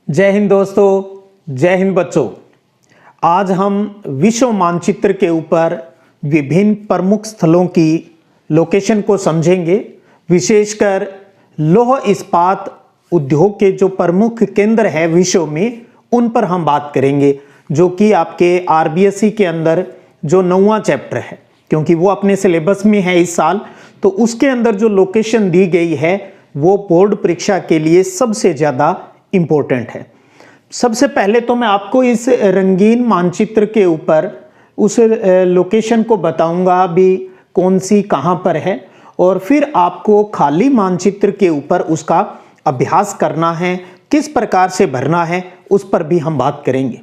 जय हिंद दोस्तों, जय हिंद बच्चों। आज हम विश्व मानचित्र के ऊपर विभिन्न प्रमुख स्थलों की लोकेशन को समझेंगे। विशेषकर लौह इस्पात उद्योग के जो प्रमुख केंद्र है विश्व में, उन पर हम बात करेंगे, जो कि आपके आरबीएससी के अंदर जो 9वां चैप्टर है, क्योंकि वो अपने सिलेबस में है इस साल, तो उसके अंदर जो लोकेशन दी गई है वो बोर्ड परीक्षा के लिए सबसे ज़्यादा इम्पोर्टेंट है। सबसे पहले तो मैं आपको इस रंगीन मानचित्र के ऊपर उस लोकेशन को बताऊंगा भी कौन सी कहां पर है, और फिर आपको खाली मानचित्र के ऊपर उसका अभ्यास करना है, किस प्रकार से भरना है, उस पर भी हम बात करेंगे।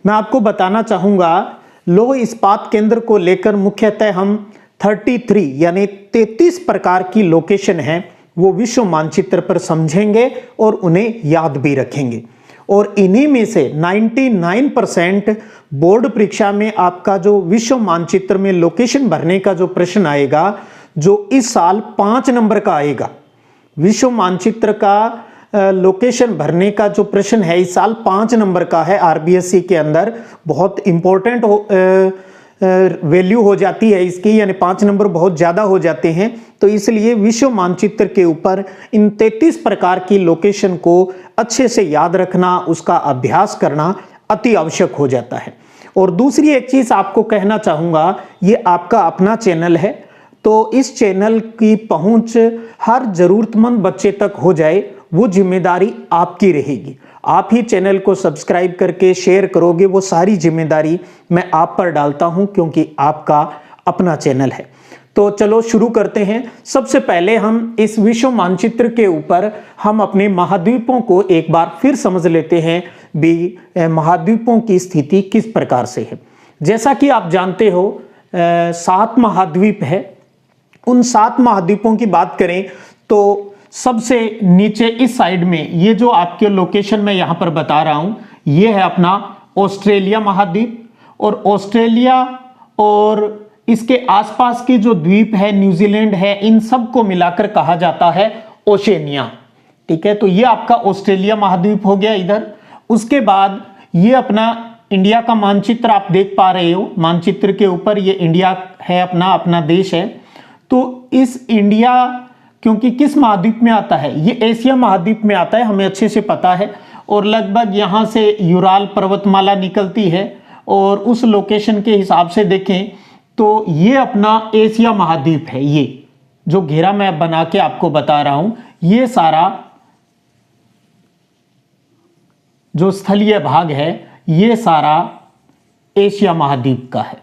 मैं आपको बताना चाहूँगा, लौह इस्पात केंद्र को लेकर मुख्यतः हम 33 यानी 33 प्रकार की लोकेशन है वो विश्व मानचित्र पर समझेंगे और उन्हें याद भी रखेंगे। और इन्हीं में से 99% बोर्ड परीक्षा में आपका जो विश्व मानचित्र में लोकेशन भरने का जो प्रश्न आएगा, जो इस साल 5 नंबर का आएगा, विश्व मानचित्र का लोकेशन भरने का जो प्रश्न है इस साल 5 नंबर का है। आरबीएससी के अंदर बहुत इंपॉर्टेंट वैल्यू हो जाती है इसकी, यानी 5 नंबर बहुत ज़्यादा हो जाते हैं। तो इसलिए विश्व मानचित्र के ऊपर इन 33 प्रकार की लोकेशन को अच्छे से याद रखना, उसका अभ्यास करना अति आवश्यक हो जाता है। और दूसरी एक चीज़ आपको कहना चाहूँगा, ये आपका अपना चैनल है, तो इस चैनल की पहुँच हर ज़रूरतमंद बच्चे तक हो जाए, वो जिम्मेदारी आपकी रहेगी। आप ही चैनल को सब्सक्राइब करके शेयर करोगे, वो सारी जिम्मेदारी मैं आप पर डालता हूं, क्योंकि आपका अपना चैनल है। तो चलो शुरू करते हैं। सबसे पहले हम इस विश्व मानचित्र के ऊपर हम अपने महाद्वीपों को एक बार फिर समझ लेते हैं भी महाद्वीपों की स्थिति किस प्रकार से है। जैसा कि आप जानते हो 7 महाद्वीप है। उन 7 महाद्वीपों की बात करें तो सबसे नीचे इस साइड में ये जो आपके लोकेशन मैं यहां पर बता रहा हूं, ये है अपना ऑस्ट्रेलिया महाद्वीप। और ऑस्ट्रेलिया और इसके आसपास के जो द्वीप है, न्यूजीलैंड है, इन सब को मिलाकर कहा जाता है ओशेनिया। ठीक है, तो ये आपका ऑस्ट्रेलिया महाद्वीप हो गया इधर। उसके बाद ये अपना इंडिया का मानचित्र आप देख पा रहे हो, मानचित्र के ऊपर ये इंडिया है, अपना देश है। तो इस इंडिया क्योंकि किस महाद्वीप में आता है, ये एशिया महाद्वीप में आता है, हमें अच्छे से पता है। और लगभग यहाँ से यूराल पर्वतमाला निकलती है, और उस लोकेशन के हिसाब से देखें तो ये अपना एशिया महाद्वीप है। ये जो घेरा मैं बना के आपको बता रहा हूं, ये सारा जो स्थलीय भाग है, ये सारा एशिया महाद्वीप का है।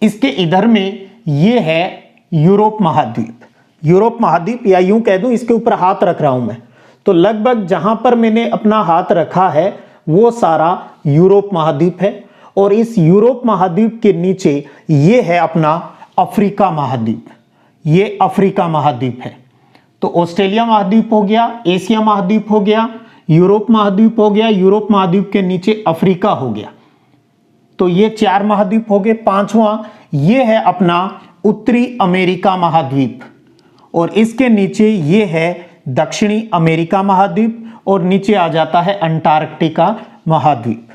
इसके इधर में ये है यूरोप महाद्वीप। यूरोप महाद्वीप, या यूं कह दूं, इसके ऊपर हाथ रख रहा हूं मैं, तो लगभग जहां पर मैंने अपना हाथ रखा है वो सारा यूरोप महाद्वीप है। और इस यूरोप महाद्वीप के नीचे ये है अपना अफ्रीका महाद्वीप। ये अफ्रीका महाद्वीप है। तो ऑस्ट्रेलिया महाद्वीप हो गया, एशिया महाद्वीप हो गया, यूरोप महाद्वीप हो गया, यूरोप महाद्वीप के नीचे अफ्रीका हो गया। तो ये 4 महाद्वीप हो गए। 5वां ये है अपना उत्तरी अमेरिका महाद्वीप, और इसके नीचे ये है दक्षिणी अमेरिका महाद्वीप, और नीचे आ जाता है अंटार्कटिका महाद्वीप।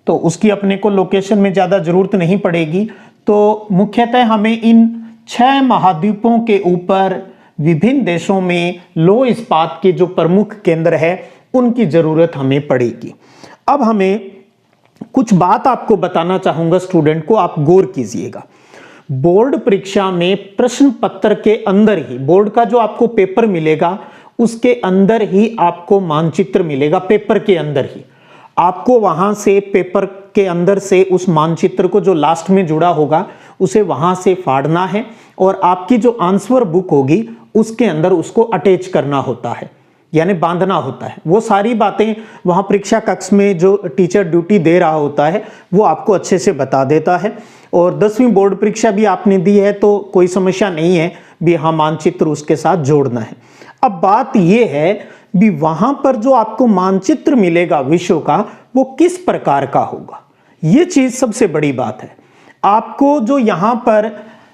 तो उसकी अपने को लोकेशन में ज़्यादा जरूरत नहीं पड़ेगी। तो मुख्यतः हमें इन 6 महाद्वीपों के ऊपर विभिन्न देशों में लौह इस्पात के जो प्रमुख केंद्र है उनकी ज़रूरत हमें पड़ेगी। अब हमें कुछ बात आपको बताना चाहूँगा स्टूडेंट को, आप गौर कीजिएगा। बोर्ड परीक्षा में प्रश्न पत्र के अंदर ही, बोर्ड का जो आपको पेपर मिलेगा उसके अंदर ही आपको मानचित्र मिलेगा। पेपर के अंदर ही आपको वहां से, पेपर के अंदर से उस मानचित्र को जो लास्ट में जुड़ा होगा उसे वहां से फाड़ना है, और आपकी जो आंसर बुक होगी उसके अंदर उसको अटैच करना होता है, यानी बांधना होता है। वो सारी बातें वहां परीक्षा कक्ष में जो टीचर ड्यूटी दे रहा होता है वो आपको अच्छे से बता देता है। और 10वीं बोर्ड परीक्षा भी आपने दी है तो कोई समस्या नहीं है भी हाँ मानचित्र उसके साथ जोड़ना है। अब बात यह है भी वहां पर जो आपको मानचित्र मिलेगा विश्व का, वो किस प्रकार का होगा, ये चीज सबसे बड़ी बात है। आपको जो यहां पर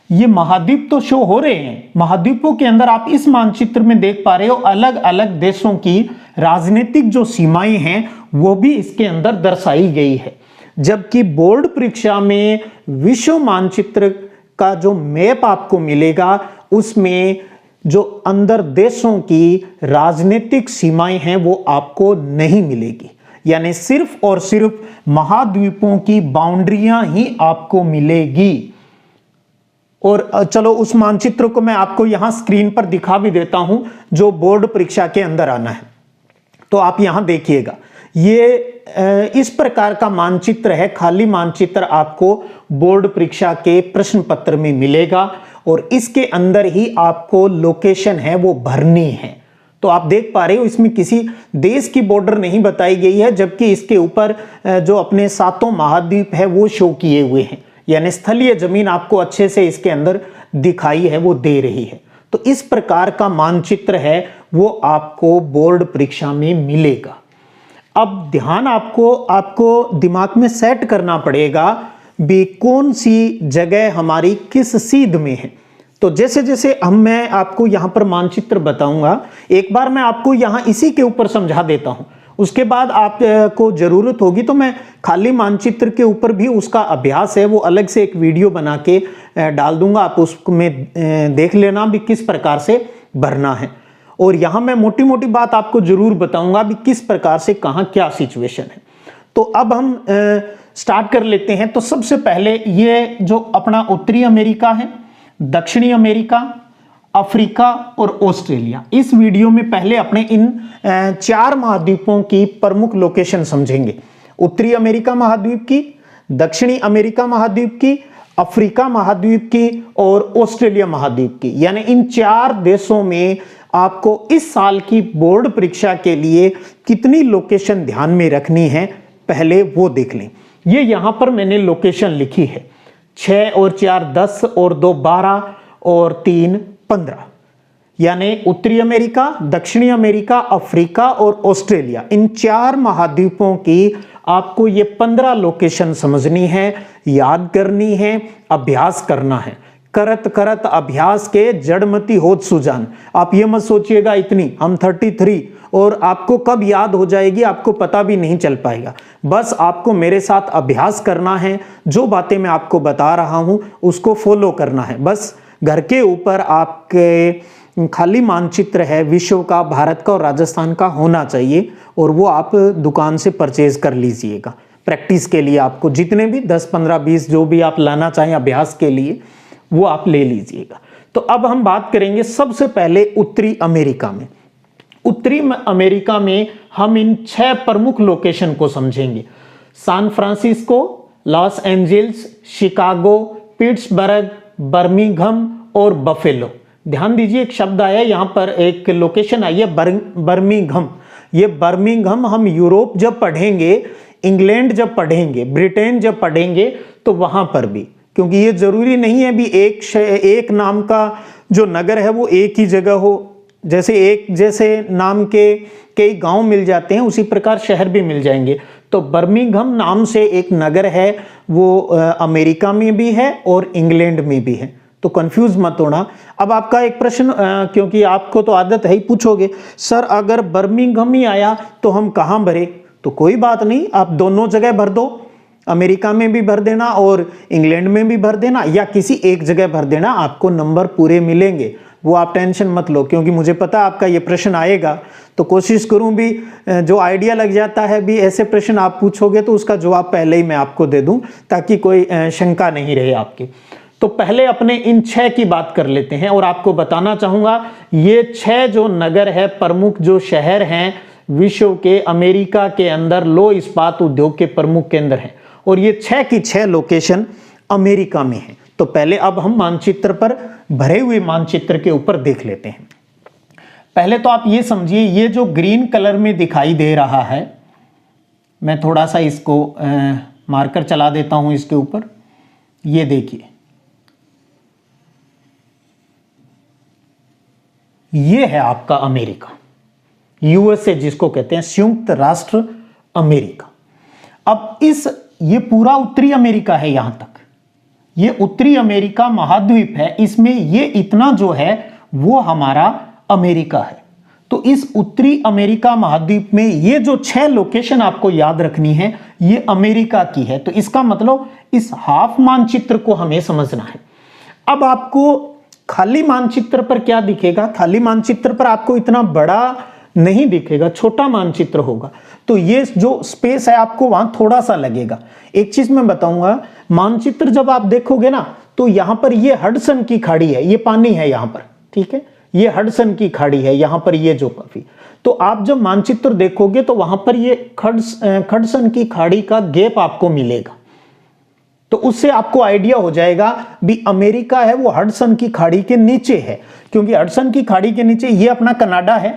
ये महाद्वीप तो शो हो रहे हैं, महाद्वीपों के अंदर आप इस मानचित्र में देख पा रहे हो अलग अलग देशों की राजनीतिक जो सीमाएं हैं वो भी इसके अंदर दर्शाई गई है। जबकि बोर्ड परीक्षा में विश्व मानचित्र का जो मैप आपको मिलेगा उसमें जो अंदर देशों की राजनीतिक सीमाएं हैं वो आपको नहीं मिलेगी, यानी सिर्फ और सिर्फ महाद्वीपों की बाउंड्रियां ही आपको मिलेगी। और चलो उस मानचित्र को मैं आपको यहां स्क्रीन पर दिखा भी देता हूं जो बोर्ड परीक्षा के अंदर आना है। तो आप यहां देखिएगा, ये इस प्रकार का मानचित्र है, खाली मानचित्र आपको बोर्ड परीक्षा के प्रश्न पत्र में मिलेगा और इसके अंदर ही आपको लोकेशन है वो भरनी है। तो आप देख पा रहे हो इसमें किसी देश की बॉर्डर नहीं बताई गई है, जबकि इसके ऊपर जो अपने 7 महाद्वीप है वो शो किए हुए हैं, यानी स्थलीय जमीन आपको अच्छे से इसके अंदर दिखाई है वो दे रही है। तो इस प्रकार का मानचित्र है वो आपको बोर्ड परीक्षा में मिलेगा। अब ध्यान आपको दिमाग में सेट करना पड़ेगा भी कौन सी जगह हमारी किस सीध में है। तो जैसे जैसे मैं आपको यहां पर मानचित्र बताऊंगा, एक बार मैं आपको यहां इसी के ऊपर समझा देता हूं, उसके बाद आपको जरूरत होगी तो मैं खाली मानचित्र के ऊपर भी उसका अभ्यास है वो अलग से एक वीडियो बना के डाल दूंगा, आप उसमें देख लेना भी किस प्रकार से भरना है। और यहां मैं मोटी मोटी बात आपको जरूर बताऊंगा भी किस प्रकार से कहां क्या सिचुएशन है। तो अब हम स्टार्ट कर लेते हैं। तो सबसे पहले ये जो अपना उत्तरी अमेरिका है, दक्षिणी अमेरिका, अफ्रीका और ऑस्ट्रेलिया, इस वीडियो में पहले अपने इन 4 महाद्वीपों की प्रमुख लोकेशन समझेंगे। उत्तरी अमेरिका महाद्वीप की, दक्षिणी अमेरिका महाद्वीप की, अफ्रीका महाद्वीप की और ऑस्ट्रेलिया महाद्वीप की, यानी इन 4 देशों में आपको इस साल की बोर्ड परीक्षा के लिए कितनी लोकेशन ध्यान में रखनी है पहले वो देख लें। ये यहां पर मैंने लोकेशन लिखी है, 6 और 4 10 और 2 12 और 3 15, यानी उत्तरी अमेरिका, दक्षिणी अमेरिका, अफ्रीका और ऑस्ट्रेलिया, इन 4 महाद्वीपों की आपको ये 15 लोकेशन समझनी है, याद करनी है, अभ्यास करना है। करत करत अभ्यास के जड़मती होत सुजान। आप ये मत सोचिएगा इतनी हम 33 और आपको कब याद हो जाएगी आपको पता भी नहीं चल पाएगा। बस आपको मेरे साथ अभ्यास करना है, जो बातें मैं आपको बता रहा हूं उसको फॉलो करना है। बस घर के ऊपर आपके खाली मानचित्र है विश्व का, भारत का और राजस्थान का होना चाहिए और वो आप दुकान से परचेज कर लीजिएगा। प्रैक्टिस के लिए आपको जितने भी 10 15 20 जो भी आप लाना चाहें अभ्यास के लिए वो आप ले लीजिएगा। तो अब हम बात करेंगे सबसे पहले उत्तरी अमेरिका में। उत्तरी अमेरिका में हम इन 6 प्रमुख लोकेशन को समझेंगे। San Francisco, Los Angeles, Chicago, Pittsburgh, Birmingham और बफेलो। ध्यान दीजिए एक शब्द आया यहां पर, एक लोकेशन आई है बर्मिंघम। ये बर्मिंघम हम यूरोप जब पढ़ेंगे, इंग्लैंड जब पढ़ेंगे, ब्रिटेन जब पढ़ेंगे तो वहां पर भी, क्योंकि ये जरूरी नहीं है भी एक नाम का जो नगर है वो एक ही जगह हो। जैसे नाम के कई गांव मिल जाते हैं उसी प्रकार शहर भी मिल जाएंगे। तो बर्मिंघम नाम से एक नगर है वो अमेरिका में भी है और इंग्लैंड में भी है, तो कंफ्यूज मत होना। अब आपका एक प्रश्न, क्योंकि आपको तो आदत है ही, पूछोगे सर अगर बर्मिंघम ही आया तो हम कहां भरे? तो कोई बात नहीं, आप दोनों जगह भर दो, अमेरिका में भी भर देना और इंग्लैंड में भी भर देना, या किसी एक जगह भर देना, आपको नंबर पूरे मिलेंगे। वो आप टेंशन मत लो, क्योंकि मुझे पता आपका ये प्रश्न आएगा, तो कोशिश करूं भी जो आइडिया लग जाता है भी ऐसे प्रश्न आप पूछोगे तो उसका जवाब पहले ही मैं आपको दे दूं, ताकि कोई शंका नहीं रहे आपकी। तो पहले अपने इन 6 की बात कर लेते हैं और आपको बताना चाहूंगा ये 6 जो नगर है, प्रमुख जो शहर हैं विश्व के, अमेरिका के अंदर लो इस्पात उद्योग के प्रमुख केंद्र हैं, और ये 6 की 6 लोकेशन अमेरिका में है। तो पहले अब हम मानचित्र पर, भरे हुए मानचित्र के ऊपर देख लेते हैं। पहले तो आप ये समझिए, ये जो ग्रीन कलर में दिखाई दे रहा है, मैं थोड़ा सा इसको मार्कर चला देता हूं इसके ऊपर, ये देखिए, ये है आपका अमेरिका, यूएसए जिसको कहते हैं, संयुक्त राष्ट्र अमेरिका। अब ये पूरा उत्तरी अमेरिका है, यहां तक ये उत्तरी अमेरिका महाद्वीप है, इसमें ये इतना जो है वो हमारा अमेरिका है। तो इस उत्तरी अमेरिका महाद्वीप में ये जो 6 लोकेशन आपको याद रखनी है, ये अमेरिका की है। तो इसका मतलब इस हाफ मानचित्र को हमें समझना है। अब आपको खाली मानचित्र पर क्या दिखेगा? खाली मानचित्र पर आपको इतना बड़ा नहीं दिखेगा, छोटा मानचित्र होगा। तो ये जो स्पेस है आपको वहां थोड़ा सा लगेगा। एक चीज मैं बताऊंगा, मानचित्र जब आप देखोगे ना, तो यहां पर ये हडसन की खाड़ी है, ये पानी है यहां पर, ठीक है, ये हडसन की खाड़ी है यहां पर, ये जो काफी। तो आप जब मानचित्र देखोगे तो वहां पर ये हडसन की खाड़ी का गैप आपको मिलेगा। तो उससे आपको आइडिया हो जाएगा भी अमेरिका है वो हडसन की खाड़ी के नीचे है, क्योंकि हडसन की खाड़ी के नीचे ये अपना कनाडा है।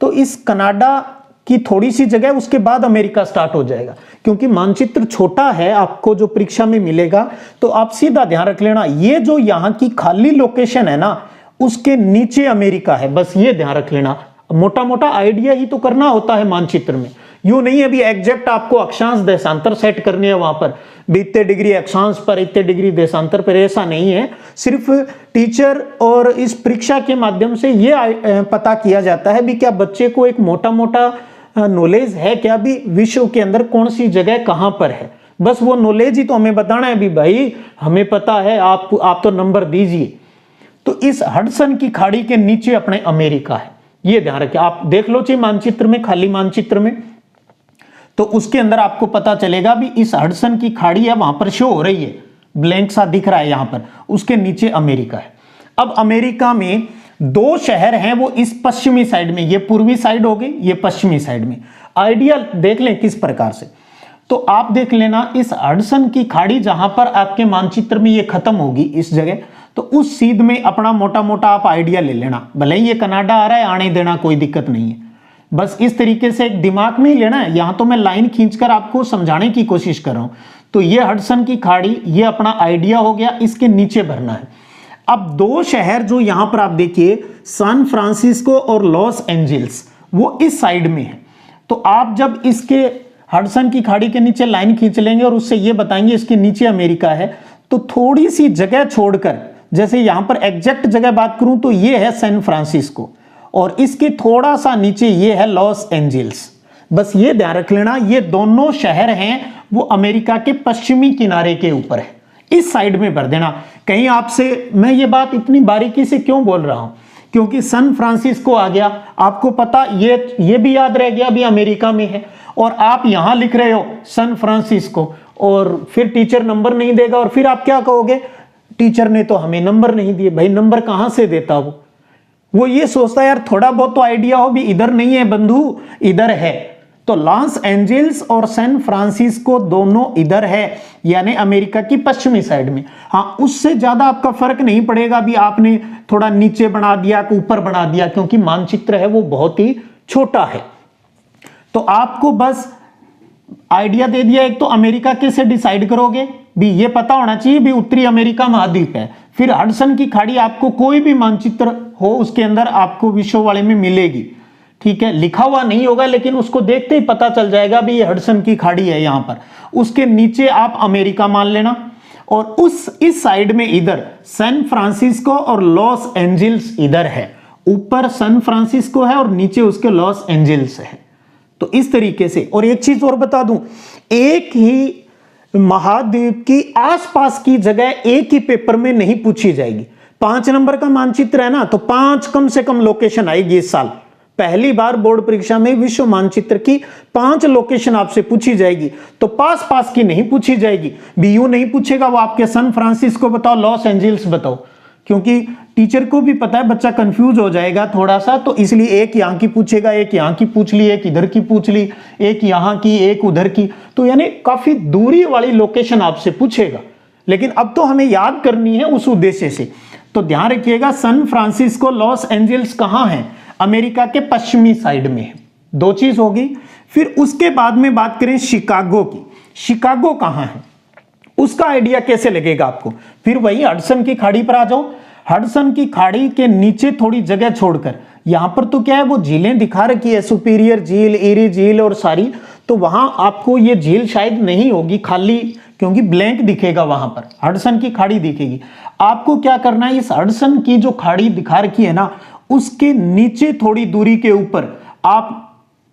तो इस कनाडा की थोड़ी सी जगह, उसके बाद अमेरिका स्टार्ट हो जाएगा। क्योंकि मानचित्र छोटा है, आपको जो परीक्षा में मिलेगा, तो आप सीधा ध्यान रख लेना, ये जो यहाँ की खाली लोकेशन है ना, उसके नीचे अमेरिका है। बस ये ध्यान रख लेना, मोटा मोटा आइडिया ही तो करना होता है मानचित्र में। यूं नहीं अभी एग्जैक्ट आपको अक्षांश देशांतर सेट करनी है वहां पर भी, इतने डिग्री अक्षांश पर, इतने डिग्री देशांतर पर, ऐसा नहीं है। सिर्फ टीचर और इस परीक्षा के माध्यम से ये पता किया जाता है भी क्या बच्चे को एक मोटा मोटा नॉलेज है क्या भी विश्व के अंदर कौन सी जगह कहां पर है। बस वो नॉलेज ही तो हमें बताना है भी भाई हमें पता है, आप तो नंबर दीजिए। तो इस हडसन की खाड़ी के नीचे अपने अमेरिका है, ये ध्यान रखिए। आप देख लो चाहिए मानचित्र में, खाली मानचित्र में, तो उसके अंदर आपको पता चलेगा भी इस हडसन की खाड़ी है, वहां पर शो हो रही है, ब्लैंक सा दिख रहा है यहां पर, उसके नीचे अमेरिका है। अब अमेरिका में 2 शहर हैं, वो इस पश्चिमी साइड में, ये पूर्वी साइड हो गई, ये पश्चिमी साइड में। आइडिया देख लें किस प्रकार से, तो आप देख लेना इस हडसन की खाड़ी जहां पर आपके मानचित्र में ये खत्म होगी इस जगह, तो उस सीध में अपना मोटा मोटा आप आइडिया ले लेना। भले ही ये कनाडा आ रहा है, आने देना, कोई दिक्कत नहीं है। बस इस तरीके से एक दिमाग में ही लेना है। यहां तो मैं लाइन खींचकर आपको समझाने की कोशिश कर रहा हूं। तो ये हडसन की खाड़ी, ये अपना आइडिया हो गया, इसके नीचे भरना है। अब 2 शहर जो यहां पर आप देखिए, सैन फ्रांसिस्को और लॉस एंजल्स, वो इस साइड में है। तो आप जब इसके हडसन की खाड़ी के नीचे लाइन खींच लेंगे और उससे ये बताएंगे इसके नीचे अमेरिका है, तो थोड़ी सी जगह छोड़कर, जैसे यहां पर एग्जैक्ट जगह बात करूं तो ये है सैन फ्रांसिस्को और इसके थोड़ा सा नीचे ये है लॉस एंजल्स। बस ये ध्यान रख लेना, ये दोनों शहर हैं वो अमेरिका के पश्चिमी किनारे के ऊपर है, इस साइड में भर देना। कहीं आपसे मैं ये बात इतनी बारीकी से क्यों बोल रहा हूं, क्योंकि सैन फ्रांसिस्को आ गया, आपको पता ये भी याद रह गया भी अमेरिका में है, और आप यहां लिख रहे हो सैन फ्रांसिस्को, और फिर टीचर नंबर नहीं देगा, और फिर आप क्या कहोगे, टीचर ने तो हमें नंबर नहीं दिए। भाई नंबर कहां से देता वो ये सोचता है यार थोड़ा बहुत तो आइडिया हो भी, इधर नहीं है बंधु, इधर है। तो लॉस एंजल्स और सैन फ्रांसिस्को दोनों इधर है, यानी अमेरिका की पश्चिमी साइड में। हाँ, उससे ज्यादा आपका फर्क नहीं पड़ेगा भी आपने थोड़ा नीचे बना दिया, ऊपर बना दिया, क्योंकि मानचित्र है वो बहुत ही छोटा है। तो आपको बस आइडिया दे दिया, एक तो अमेरिका कैसे डिसाइड करोगे भी ये पता होना चाहिए भी उत्तरी अमेरिका महाद्वीप है। फिर हडसन की खाड़ी आपको कोई भी मानचित्र हो उसके अंदर आपको विश्व वाले में मिलेगी, ठीक है, लिखा हुआ नहीं होगा लेकिन उसको देखते ही पता चल जाएगा भी ये हडसन की खाड़ी है यहां पर। उसके नीचे आप अमेरिका मान लेना, और इस साइड में इधर सैन फ्रांसिस्को और लॉस एंजल्स इधर है, ऊपर सैन फ्रांसिस्को है और नीचे उसके लॉस एंजल्स है। तो इस तरीके से। और एक चीज और बता दूं, एक ही महाद्वीप की आसपास की जगह एक ही पेपर में नहीं पूछी जाएगी। 5 नंबर का मानचित्र है ना, तो 5 कम से कम लोकेशन आएगी इस साल। पहली बार बोर्ड परीक्षा में विश्व मानचित्र की 5 लोकेशन आपसे पूछी जाएगी, तो पास पास की नहीं पूछी जाएगी। बीयू नहीं पूछेगा वो आपके सैन फ्रांसिस्को बताओ, लॉस एंजल्स बताओ, क्योंकि टीचर को भी पता है बच्चा कंफ्यूज हो जाएगा थोड़ा सा, तो इसलिए एक यहाँ की पूछेगा, एक यहाँ की पूछ ली, एक इधर की पूछ ली, एक यहाँ की, एक उधर की, तो यानी काफी दूरी वाली लोकेशन आपसे पूछेगा। लेकिन अब तो हमें याद करनी है उस उद्देश्य से। तो ध्यान रखिएगा, सैन फ्रांसिस्को लॉस एंजल्स कहाँ है, अमेरिका के पश्चिमी साइड में है। 2 चीज होगी। फिर उसके बाद में बात करें शिकागो की, शिकागो कहाँ है उसका आइडिया कैसे लगेगा आपको। फिर वही हडसन की खाड़ी पर आ जाओ, हडसन की खाड़ी के नीचे थोड़ी जगह छोड़कर, यहां पर तो क्या है वो झीलें दिखा रखी है, सुपीरियर झील, एरी झील और सारी, तो वहां आपको ये झील शायद नहीं होगी, खाली, क्योंकि ब्लैंक दिखेगा वहां पर, हडसन की खाड़ी दिखेगी। आपको क्या करना है, इस हडसन की जो खाड़ी दिखा रखी है ना, उसके नीचे थोड़ी दूरी के ऊपर आप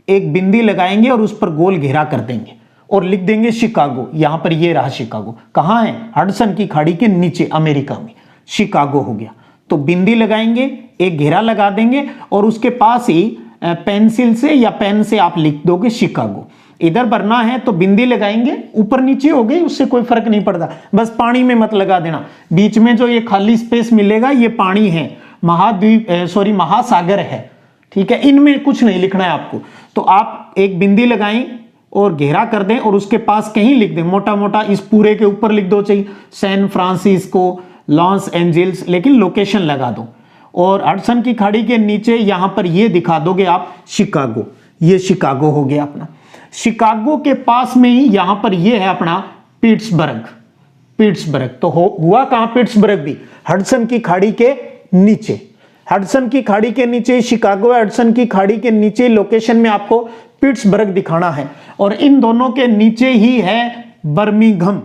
एक बिंदी लगाएंगे और उस पर गोल घेरा कर देंगे और लिख देंगे शिकागो। यहां पर ये रहा शिकागो। कहां है? हडसन की खाड़ी के नीचे अमेरिका में, शिकागो हो गया। तो बिंदी लगाएंगे, एक घेरा लगा देंगे और उसके पास ही पेंसिल से या पेन से आप लिख दोगे शिकागो। इधर भरना है तो बिंदी लगाएंगे, ऊपर नीचे हो गई, उससे कोई फर्क नहीं पड़ता। बस पानी में मत लगा देना, बीच में जो ये खाली स्पेस मिलेगा ये पानी है, महासागर है, ठीक है। इनमें कुछ नहीं लिखना है आपको। तो आप एक बिंदी लगाएं और घेरा कर दें और उसके पास कहीं लिख दें, मोटा मोटा इस पूरे के ऊपर लिख दो, चाहिए सैन फ्रांसिस्को, लॉस एंजल्स, लेकिन लोकेशन लगा दो। और हडसन की खाड़ी के नीचे यहां पर ये दिखा दोगे आप शिकागो। ये शिकागो हो गया अपना। शिकागो के पास में ही यहां पर ये है अपना पिट्सबर्ग। तो हुआ कहां पिट्सबर्ग भी? हडसन की खाड़ी के नीचे। हडसन की खाड़ी के नीचे शिकागो है, हडसन की खाड़ी के नीचे लोकेशन में आपको पिट्सबर्ग दिखाना है। और इन दोनों के नीचे ही है बर्मिंघम।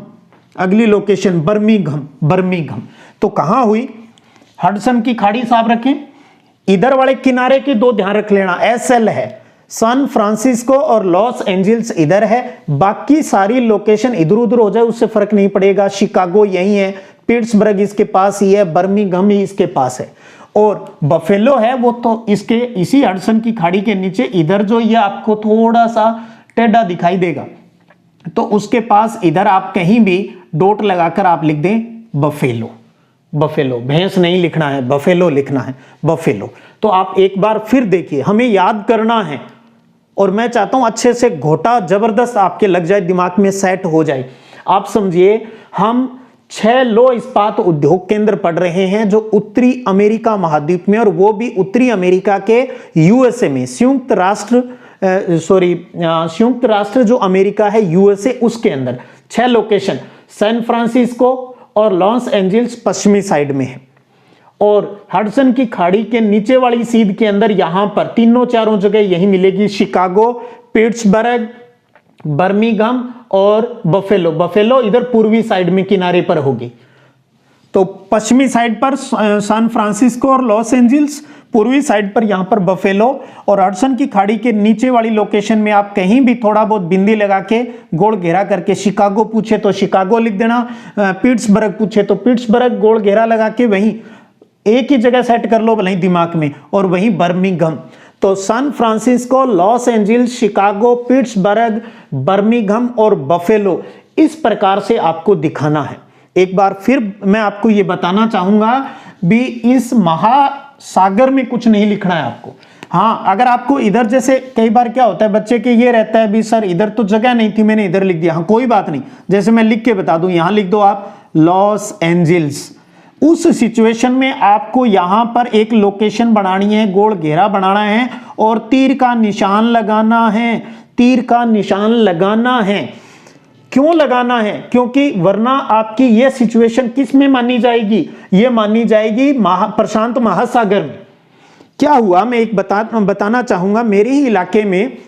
अगली लोकेशन बर्मिंघम। तो कहां हुई? हडसन की खाड़ी साफ रखें। इधर वाले किनारे के दो ध्यान रख लेना, एसएल है, सैन फ्रांसिस्को और लॉस एंजल्स इधर है, बाकी सारी लोकेशन इधर उधर हो जाए उससे फर्क नहीं पड़ेगा। शिकागो यही है, पिट्सबर्ग इसके पास ही है, बर्मिंघम ही इसके पास है। और बफेलो है वो तो इसके इसी हडसन की खाड़ी के नीचे, इधर जो ये आपको थोड़ा सा टेढ़ा दिखाई देगा तो उसके पास इधर आप कहीं भी डॉट लगाकर आप लिख दें बफेलो। भैंस नहीं लिखना है, बफेलो लिखना है, बफेलो। तो आप एक बार फिर देखिए, हमें याद करना है और मैं चाहता हूं अच्छे से घोटा जबरदस्त आपके लग जाए, दिमाग में सेट हो जाए। आप समझिए, हम 6 लौह इस्पात उद्योग केंद्र पढ़ रहे हैं जो उत्तरी अमेरिका महाद्वीप में, और वो भी उत्तरी अमेरिका के यूएसए में, संयुक्त राष्ट्र जो अमेरिका है यूएसए, उसके अंदर 6 लोकेशन, सैन फ्रांसिस्को और लॉस एंजल्स पश्चिमी साइड में है। और हडसन की खाड़ी के नीचे वाली सीध के अंदर यहां पर तीनों चारों जगह यही मिलेगी, शिकागो, पिट्सबर्ग, बर्मिंघम और बफेलो इधर पूर्वी साइड में किनारे पर होगी। तो पश्चिमी साइड पर सैन फ्रांसिस्को और लॉस एंजल्स, पूर्वी साइड पर यहां पर बफेलो। और हडसन की खाड़ी के नीचे वाली लोकेशन में आप कहीं भी थोड़ा बहुत बिंदी लगा के गोल घेरा करके, शिकागो पूछे तो शिकागो लिख देना, पिट्सबर्ग पूछे तो पिट्सबर्ग गोल घेरा लगा के वहीं एक ही जगह सेट कर लो भले दिमाग में, और वहीं बर्मिंघम। तो San Francisco, Los Angeles, Chicago, Pittsburgh, Birmingham और बफेलो, इस प्रकार से आपको दिखाना है। एक बार फिर मैं आपको यह बताना चाहूंगा भी, इस महासागर में कुछ नहीं लिखना है आपको। हाँ, अगर आपको इधर, जैसे कई बार क्या होता है बच्चे के ये रहता है भी सर इधर तो जगह नहीं थी, मैंने इधर लिख दिया। हाँ, कोई बात नहीं, जैसे मैं लिख के बता दूं, यहां लिख दो आप लॉस एंजल्स। उस सिचुएशन में आपको यहां पर एक लोकेशन बनानी है, गोल घेरा बनाना है और तीर का निशान लगाना है। तीर का निशान लगाना है। क्यों लगाना है? क्योंकि वरना आपकी यह सिचुएशन किस में मानी जाएगी? यह मानी जाएगी प्रशांत महासागर में। क्या हुआ, मैं एक बताना चाहूंगा। मेरे ही इलाके में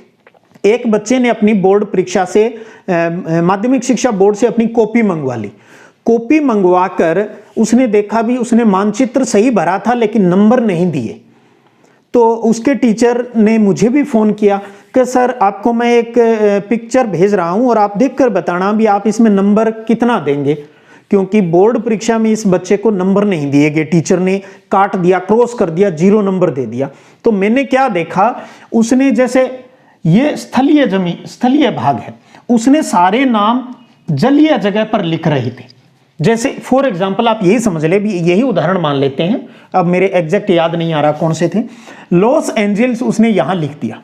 एक बच्चे ने अपनी बोर्ड परीक्षा से, माध्यमिक शिक्षा बोर्ड से अपनी कॉपी मंगवा ली। कॉपी मंगवाकर उसने देखा भी, उसने मानचित्र सही भरा था लेकिन नंबर नहीं दिए। तो उसके टीचर ने मुझे भी फोन किया कि सर आपको मैं एक पिक्चर भेज रहा हूं और आप देखकर बताना भी आप इसमें नंबर कितना देंगे, क्योंकि बोर्ड परीक्षा में इस बच्चे को नंबर नहीं दिए गए। टीचर ने काट दिया, क्रॉस कर दिया, 0 नंबर दे दिया। तो मैंने क्या देखा, उसने जैसे ये स्थलीय भाग है, उसने सारे नाम जलीय जगह पर लिख रहे थे। जैसे फॉर एग्जाम्पल आप यही समझ ले, यही उदाहरण मान लेते हैं, अब मेरे एग्जैक्ट याद नहीं आ रहा कौन से थे। लॉस एंजल्स उसने यहां लिख दिया,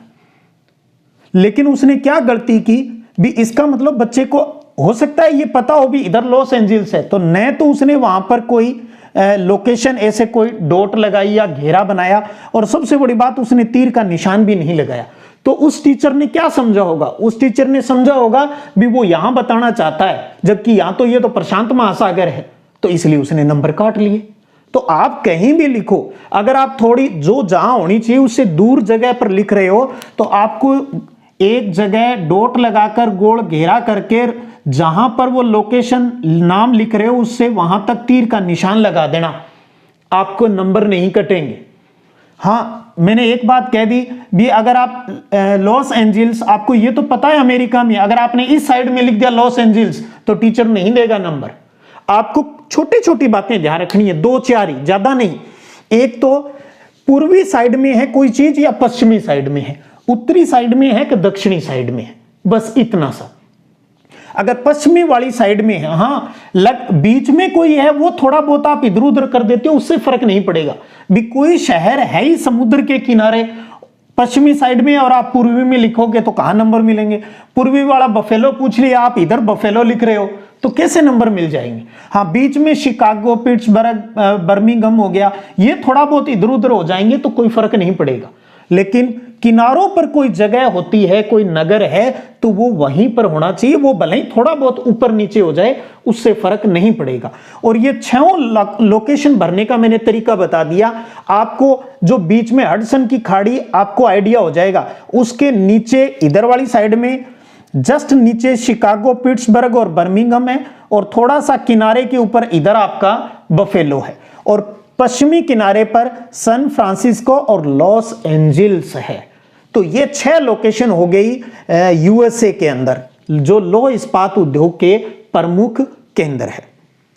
लेकिन उसने क्या गलती की भी, इसका मतलब बच्चे को हो सकता है ये पता हो भी इधर लॉस एंजल्स है, तो न तो उसने वहां पर कोई लोकेशन ऐसे कोई डॉट लगाई या घेरा बनाया, और सबसे बड़ी बात उसने तीर का निशान भी नहीं लगाया। तो उस टीचर ने क्या समझा होगा? उस टीचर ने समझा होगा भी वो यहां बताना चाहता है, जबकि यहां तो ये तो प्रशांत महासागर है, तो इसलिए उसने नंबर काट लिए। तो आप कहीं भी लिखो, अगर आप थोड़ी जो जहां होनी चाहिए उससे दूर जगह पर लिख रहे हो, तो आपको एक जगह डॉट लगाकर गोल घेरा करके जहां पर वो लोकेशन नाम लिख रहे हो उससे वहां तक तीर का निशान लगा देना, आपको नंबर नहीं कटेंगे। हाँ, मैंने एक बात कह दी भी, अगर आप लॉस एंजल्स, आपको ये तो पता है अमेरिका में, अगर आपने इस साइड में लिख दिया लॉस एंजल्स तो टीचर नहीं देगा नंबर। आपको छोटी छोटी बातें ध्यान रखनी है, 2-4 ही, ज्यादा नहीं। एक तो पूर्वी साइड में है कोई चीज या पश्चिमी साइड में है, उत्तरी साइड में है कि दक्षिणी साइड में है, बस इतना सा। अगर पश्चिमी वाली साइड में है, हाँ बीच में कोई है, वो थोड़ा बहुत आप इधर उधर कर देते हो, उससे फर्क नहीं पड़ेगा। भी कोई शहर है ही समुद्र के किनारे पश्चिमी साइड में और आप पूर्वी में लिखोगे तो कहां नंबर मिलेंगे। पूर्वी वाला बफेलो पूछ लिया, आप इधर बफेलो लिख रहे हो तो कैसे नंबर मिल जाएंगे। हाँ, बीच में शिकागो, पिट्सबर्ग, बर्मिंघम हो गया, ये थोड़ा बहुत इधर उधर हो जाएंगे तो कोई फर्क नहीं पड़ेगा। लेकिन किनारों पर कोई जगह होती है, कोई नगर है, तो वो वहीं पर होना चाहिए। वो भले ही थोड़ा बहुत ऊपर नीचे हो जाए, उससे फर्क नहीं पड़ेगा। और ये 6 लोकेशन भरने का मैंने तरीका बता दिया आपको। जो बीच में हडसन की खाड़ी, आपको आइडिया हो जाएगा, उसके नीचे इधर वाली साइड में जस्ट नीचे शिकागो, पिट्सबर्ग और बर्मिंघम है, और थोड़ा सा किनारे के ऊपर इधर आपका बफेलो है, और पश्चिमी किनारे पर सैन फ्रांसिस्को और लॉस एंजल्स है। तो ये 6 लोकेशन हो गई यूएसए के अंदर, जो लौह इस्पात उद्योग के प्रमुख केंद्र है।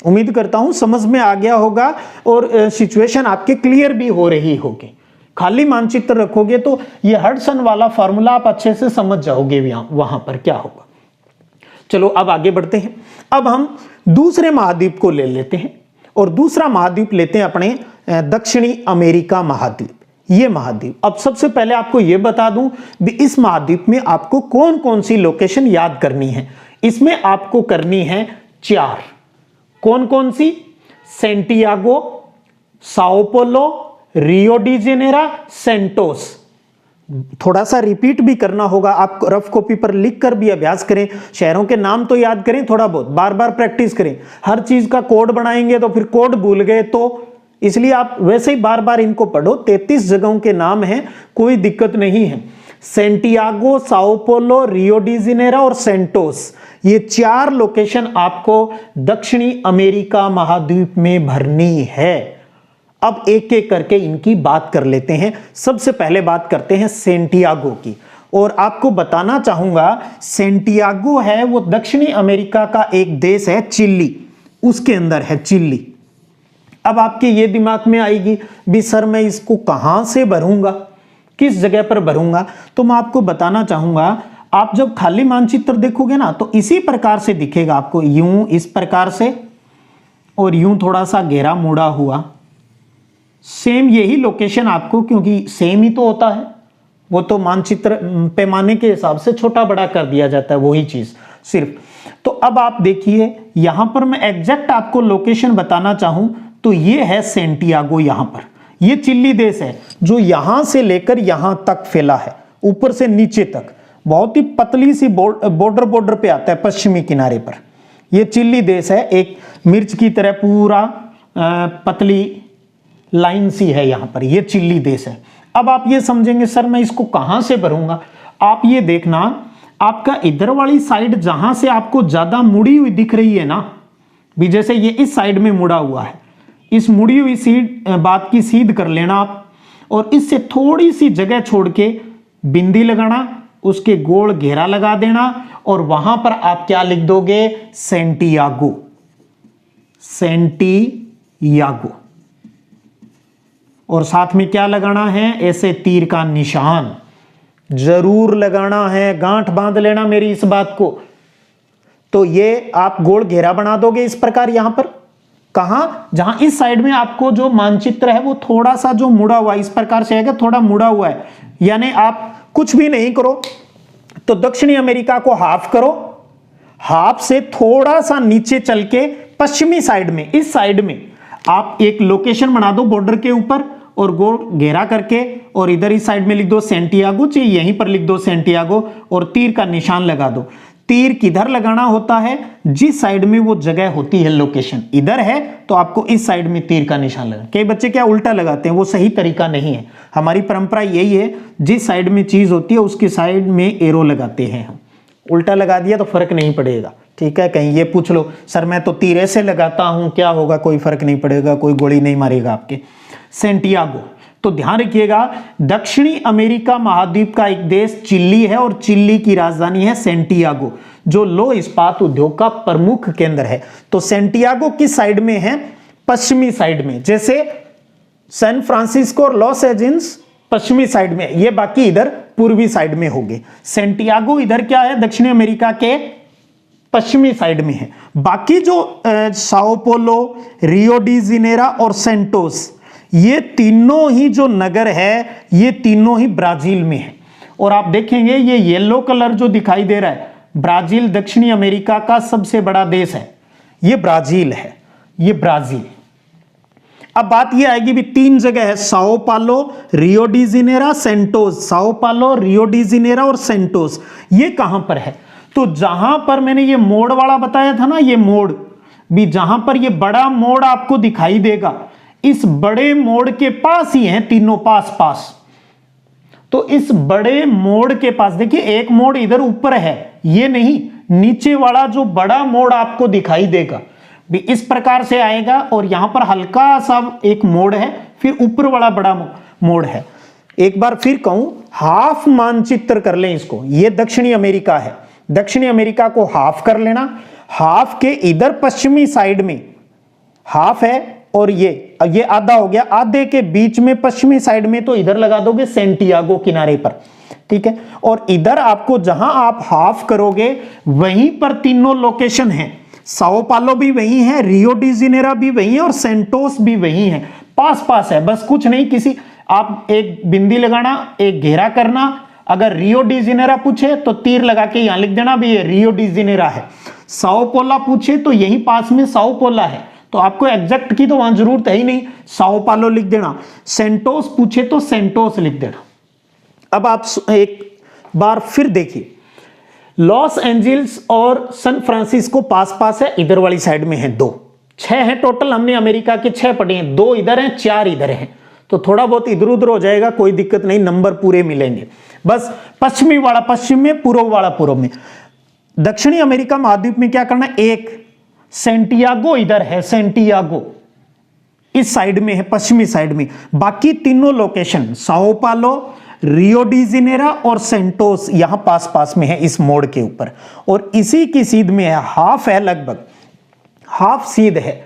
उम्मीद करता हूं समझ में आ गया होगा और सिचुएशन आपके क्लियर भी हो रही होगी। खाली मानचित्र रखोगे तो ये हडसन वाला फॉर्मूला आप अच्छे से समझ जाओगे वहां पर क्या होगा। चलो अब आगे बढ़ते हैं। अब हम दूसरे महाद्वीप को ले लेते हैं, और दूसरा महाद्वीप लेते हैं अपने दक्षिणी अमेरिका महाद्वीप। ये महाद्वीप, अब सबसे पहले आपको ये बता दूं भी इस महाद्वीप में आपको कौन कौन सी लोकेशन याद करनी है। इसमें आपको करनी है 4। कौन कौन सी? Santiago, Sao Paulo, Rio de Janeiro, Santos. थोड़ा सा रिपीट भी करना होगा, आप रफ कॉपी पर लिख कर भी अभ्यास करें। शहरों के नाम तो याद करें, थोड़ा बहुत बार बार प्रैक्टिस करें। हर चीज का कोड बनाएंगे तो फिर कोड भूल गए, तो इसलिए आप वैसे ही बार बार इनको पढ़ो। 33 जगहों के नाम हैं, कोई दिक्कत नहीं है। Santiago, Sao Paulo, Rio de Janeiro और सेंटोस, ये 4 लोकेशन आपको दक्षिणी अमेरिका महाद्वीप में भरनी है। अब एक एक करके इनकी बात कर लेते हैं। सबसे पहले बात करते हैं सेंटियागो की, और आपको बताना चाहूंगा सेंटियागो है वो दक्षिणी अमेरिका का एक देश है, चिली, उसके अंदर है चिली। अब आपके ये दिमाग में आएगी भी सर मैं इसको कहां से भरूंगा, किस जगह पर भरूंगा। तो मैं आपको बताना चाहूंगा, आप जब खाली मानचित्र देखोगे ना तो इसी प्रकार से दिखेगा आपको, यूं इस प्रकार से, और यूं थोड़ा सा घेरा मुड़ा हुआ। सेम यही लोकेशन आपको, क्योंकि सेम ही तो होता है, वो तो मानचित्र पैमाने के हिसाब से छोटा बड़ा कर दिया जाता है, वही चीज सिर्फ। तो अब आप देखिए यहां पर मैं एग्जैक्ट आपको लोकेशन बताना चाहूं तो ये है सेंटियागो। यहां पर ये चिली देश है जो यहां से लेकर यहां तक फैला है, ऊपर से नीचे तक, बहुत ही पतली सी बॉर्डर पे आता है पश्चिमी किनारे पर। ये चिली देश है, एक मिर्च की तरह पूरा पतली लाइन सी है यहां पर, ये चिली देश है। अब आप ये समझेंगे सर मैं इसको कहां से भरूंगा। आप ये देखना, आपका इधर वाली साइड जहां से आपको ज्यादा मुड़ी हुई दिख रही है ना, भी जैसे ये इस साइड में मुड़ा हुआ है, इस मुड़ी हुई बात की सीध कर लेना आप, और इससे थोड़ी सी जगह छोड़ के बिंदी लगाना, उसके गोल घेरा लगा देना, और वहां पर आप क्या लिख दोगे? सेंटियागो। सेंटियागो, और साथ में क्या लगाना है? ऐसे तीर का निशान जरूर लगाना है, गांठ बांध लेना मेरी इस बात को। तो ये आप गोल घेरा बना दोगे इस प्रकार, यहां पर कहां, जहां इस साइड में आपको जो मानचित्र है वो थोड़ा सा जो मुड़ा हुआ इस प्रकार से है, थोड़ा मुड़ा हुआ है, यानी आप कुछ भी नहीं करो तो दक्षिणी अमेरिका को हाफ करो, हाफ से थोड़ा सा नीचे चल के पश्चिमी साइड में, इस साइड में आप एक लोकेशन बना दो बॉर्डर के ऊपर, और गोल घेरा करके, और इधर इस साइड में लिख दो सेंटियागो, चाहिए यहीं पर लिख दो सेंटियागो, और तीर का निशान लगा दो। तीर किधर लगाना होता है? जिस साइड में वो जगह होती है, लोकेशन इधर है तो आपको इस साइड में तीर का निशान लगाना। कई बच्चे क्या उल्टा लगाते हैं, वो सही तरीका नहीं है। हमारी परंपरा यही है, जिस साइड में चीज होती है उसकी साइड में एरो लगाते हैं हम। उल्टा लगा दिया तो फर्क नहीं पड़ेगा, ठीक है। कहीं ये पूछ लो सर मैं तो तीर ऐसे लगाता हूं, क्या होगा? कोई फर्क नहीं पड़ेगा, कोई गोली नहीं मारेगा आपके। सेंटियागो, तो ध्यान रखिएगा, दक्षिणी अमेरिका महाद्वीप का एक देश चिली है और चिली की राजधानी है सैंटियागो, जो लौह इस्पात उद्योग का प्रमुख केंद्र है। तो सैंटियागो किस साइड में है? पश्चिमी साइड में। जैसे सैन फ्रांसिस्को और लॉस एंजिल्स पश्चिमी साइड में, ये बाकी इधर पूर्वी साइड में होंगे। सैंटियागो इधर क्या है? दक्षिणी अमेरिका के पश्चिमी साइड में है। बाकी जो Sao Paulo, Rio de Janeiro और सेंटोस, ये तीनों ही जो नगर है, ये तीनों ही ब्राजील में है। और आप देखेंगे ये येलो कलर जो दिखाई दे रहा है, ब्राजील दक्षिणी अमेरिका का सबसे बड़ा देश है, ये ब्राजील है, ये ब्राजील। अब बात ये आएगी भी तीन जगह है, Sao Paulo, Rio de Janeiro, Santos. Sao Paulo, Rio de Janeiro और सेंटोस, ये कहां पर है? तो जहां पर मैंने ये मोड़ वाला बताया था ना, ये मोड़ भी, जहां पर ये बड़ा मोड़ आपको दिखाई देगा, इस बड़े मोड़ के पास ही हैं तीनों, पास पास। तो इस बड़े मोड़ के पास देखिए, एक मोड़ इधर ऊपर है, ये नहीं, नीचे वाला जो बड़ा मोड़ आपको दिखाई देगा भी इस प्रकार से आएगा, और यहां पर हल्का सा एक मोड़ है, फिर ऊपर वाला बड़ा मोड़ है। एक बार फिर कहूं, हाफ मानचित्र कर लें इसको, ये दक्षिणी अमेरिका है, दक्षिणी अमेरिका को हाफ कर लेना, हाफ के इधर पश्चिमी साइड में हाफ है, और ये आधा हो गया, आधे के बीच में पश्चिमी साइड में तो इधर लगा दोगे सैंटियागो किनारे पर, ठीक है। और इधर आपको जहां आप हाफ करोगे वहीं पर तीनों लोकेशन हैं, साओ पालो भी वही है, रियो डी जेनेरो भी वही है और सेंटोस भी वही है, पास पास है, बस कुछ नहीं, किसी आप एक बिंदी लगाना, एक घेरा करना, अगर रियो डी जेनेरो पूछे तो तीर लगा के यहां लिख देना भी ये रियो डी जेनेरो है। साओ पोला पूछे तो यहीं पास में साओ पोला है, तो आपको एग्जैक्ट की तो वहां जरूरत है ही नहीं, साओ पालो लिख देना। सेंटोस पूछे तो सेंटोस लिख देना। अब आप एक बार फिर देखिए, लॉस एंजिल्स और सैन फ्रांसिस्को पास पास है, इधर वाली साइड में है दो, 6 है टोटल, हमने अमेरिका के 6 पढ़े हैं, 2 इधर हैं, 4 इधर हैं, तो थोड़ा बहुत इधर उधर हो जाएगा, कोई दिक्कत नहीं, नंबर पूरे मिलेंगे। बस पश्चिमी वाला पश्चिम में, पूर्व वाला पूर्व में। दक्षिणी अमेरिका महाद्वीप में क्या करना, एक सैंटियागो इधर है, सैंटियागो इस साइड में है, पश्चिमी साइड में। बाकी तीनों location Sao Paulo, Rio de Janeiro और सेंटोस यहां पास पास में है, इस मोड़ के ऊपर, और इसी की सीध में है, हाफ है, लगभग हाफ सीध है,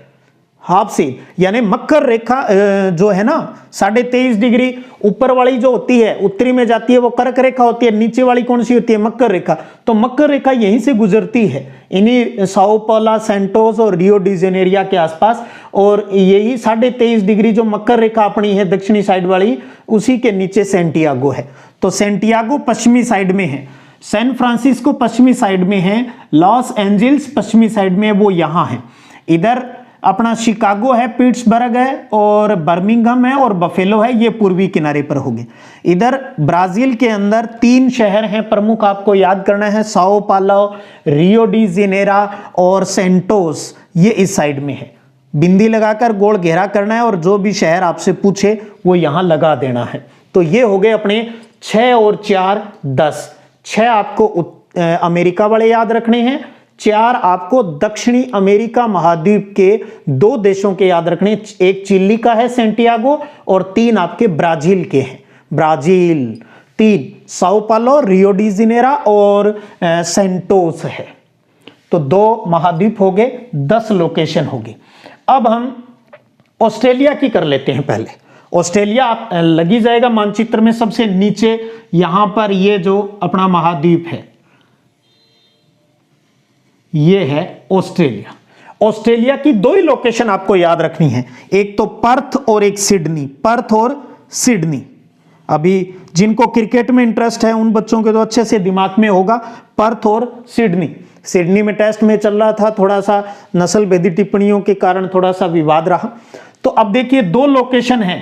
हाफ सीध यानी मकर रेखा जो है ना 23.5 डिग्री, ऊपर वाली जो होती है उत्तरी में जाती है वो कर्क रेखा होती है, नीचे वाली कौन सी होती है, मकर रेखा। तो मकर रेखा यहीं से गुजरती है, इन्हीं साओ पालो, सेंटोस और रियो डी जेनेरिया के आसपास, और यही 23.5 डिग्री जो मकर रेखा अपनी है दक्षिणी साइड वाली, उसी के नीचे सैंटियागो है। तो सैंटियागो पश्चिमी साइड में है, सैन फ्रांसिस्को पश्चिमी साइड में है, लॉस एंजिल्स पश्चिमी साइड में, वो यहां है। इधर अपना शिकागो है, पिट्सबर्ग है और बर्मिंघम है और बफेलो है, ये पूर्वी किनारे पर होंगे। इधर ब्राजील के अंदर 3 शहर हैं प्रमुख, आपको याद करना है, Sao Paulo, Rio de Janeiro और सेंटोस, ये इस साइड में है। बिंदी लगाकर गोल घेरा करना है और जो भी शहर आपसे पूछे वो यहां लगा देना है। तो ये हो गए अपने 6 और 4 10, 6 आपको अमेरिका वाले याद रखने हैं, 4 आपको दक्षिणी अमेरिका महाद्वीप के 2 देशों के याद रखने, एक चिली का है सैंटियागो और 3 आपके ब्राजील के हैं, Brazil 3 Sao Paulo, Rio de Janeiro और सेंटोस है। तो 2 महाद्वीप हो गए, 10 लोकेशन हो गई। अब हम ऑस्ट्रेलिया की कर लेते हैं पहले। ऑस्ट्रेलिया आप लगी जाएगा मानचित्र में सबसे नीचे, यहां पर ये जो अपना महाद्वीप है ये है ऑस्ट्रेलिया। ऑस्ट्रेलिया की 2 ही लोकेशन आपको याद रखनी है, एक तो पर्थ और एक सिडनी, पर्थ और सिडनी। अभी जिनको क्रिकेट में इंटरेस्ट है उन बच्चों के तो अच्छे से दिमाग में होगा, पर्थ और सिडनी। सिडनी में टेस्ट में चल रहा था, थोड़ा सा नस्ल भेदी टिप्पणियों के कारण थोड़ा सा विवाद रहा। तो अब देखिए 2 लोकेशन है,